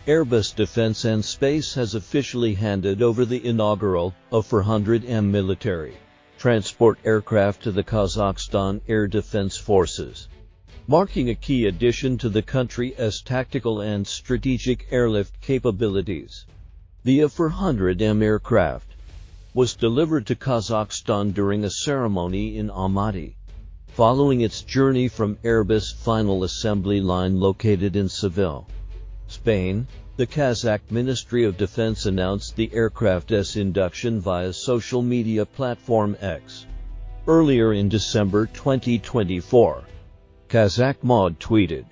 Airbus Defence and Space has officially handed over the inaugural A400M military transport aircraft to the Kazakhstan Air Defense Forces, marking a key addition to the country's tactical and strategic airlift capabilities. The A400M aircraft was delivered to Kazakhstan during a ceremony in Almaty, following its journey from Airbus final assembly line located in Seville, Spain. The Kazakh Ministry of Defense announced the aircraft's induction via social media platform X. Earlier in December 2024, Kazakh MoD tweeted,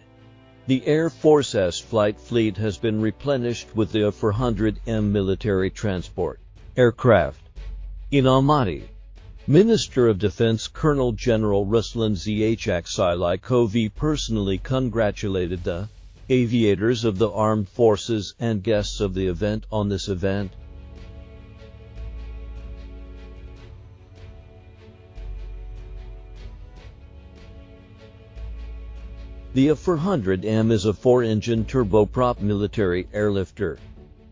"The Air Force's flight fleet has been replenished with the A400M military transport aircraft." In Almaty, Minister of Defense Colonel General Ruslan Zhaksylykov personally congratulated the aviators of the armed forces and guests of the event on this event. The A400M is a 4-engine turboprop military airlifter,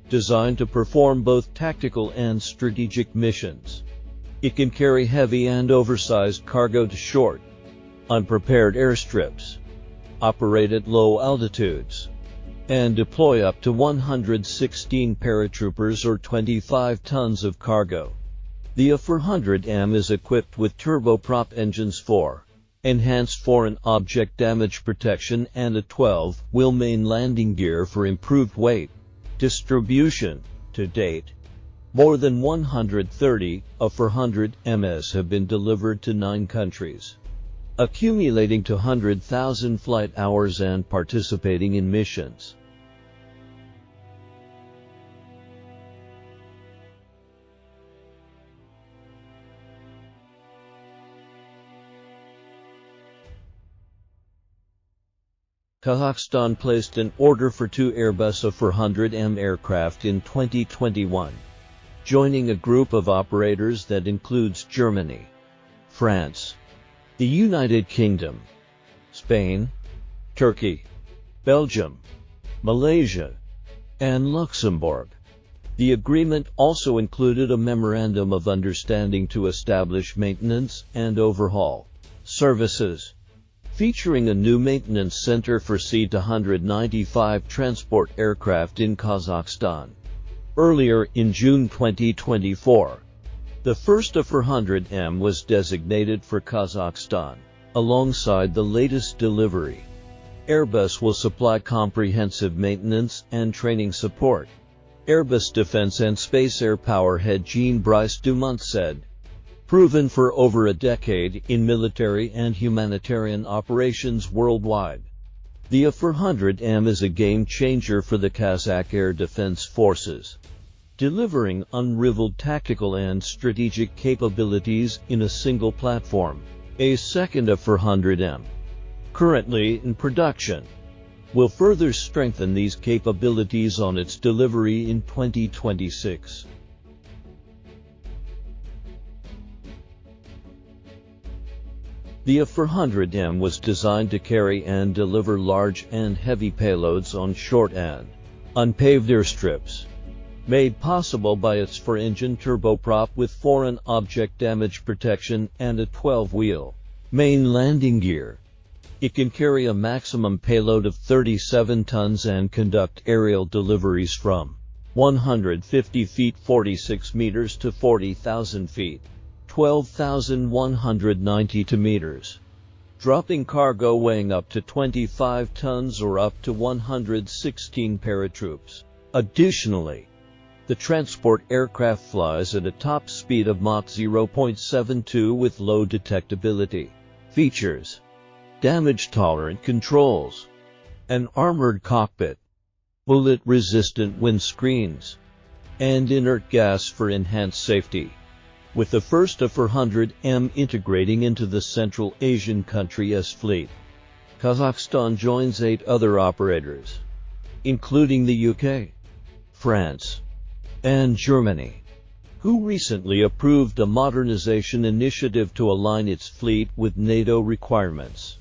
designed to perform both tactical and strategic missions. It can carry heavy and oversized cargo to short, unprepared airstrips, operate at low altitudes, and deploy up to 116 paratroopers or 25 tons of cargo. The A400M is equipped with turboprop engines for enhanced foreign object damage protection and a 12-wheel main landing gear for improved weight distribution. To date, more than 130 A400Ms have been delivered to 9 countries, accumulating to 100,000 flight hours and participating in missions. Kazakhstan placed an order for 2 Airbus A400M aircraft in 2021, joining a group of operators that includes Germany, France, the United Kingdom, Spain, Turkey, Belgium, Malaysia, and Luxembourg. The agreement also included a memorandum of understanding to establish maintenance and overhaul services, featuring a new maintenance center for C-295 transport aircraft in Kazakhstan. Earlier in June 2024, the first A400M was designated for Kazakhstan. Alongside the latest delivery, Airbus will supply comprehensive maintenance and training support. Airbus Defence and Space Air Power head Jean-Brice Dumont said, "Proven for over a decade in military and humanitarian operations worldwide, the A400M is a game-changer for the Kazakh Air Defense Forces, delivering unrivaled tactical and strategic capabilities in a single platform." A second A400M, currently in production, will further strengthen these capabilities on its delivery in 2026. The A400M was designed to carry and deliver large and heavy payloads on short and unpaved airstrips, made possible by its 4-engine turboprop with foreign object damage protection and a 12-wheel main landing gear. It can carry a maximum payload of 37 tons and conduct aerial deliveries from 150 feet 46 meters to 40,000 feet 12,192 meters, dropping cargo weighing up to 25 tons or up to 116 paratroops. Additionally, the transport aircraft flies at a top speed of Mach 0.72 with low detectability. Features: damage-tolerant controls, an armored cockpit, bullet-resistant windscreens, and inert gas for enhanced safety. With the first A400M integrating into the Central Asian country's fleet, Kazakhstan joins 8 other operators, including the UK, France, and Germany, who recently approved a modernization initiative to align its fleet with NATO requirements.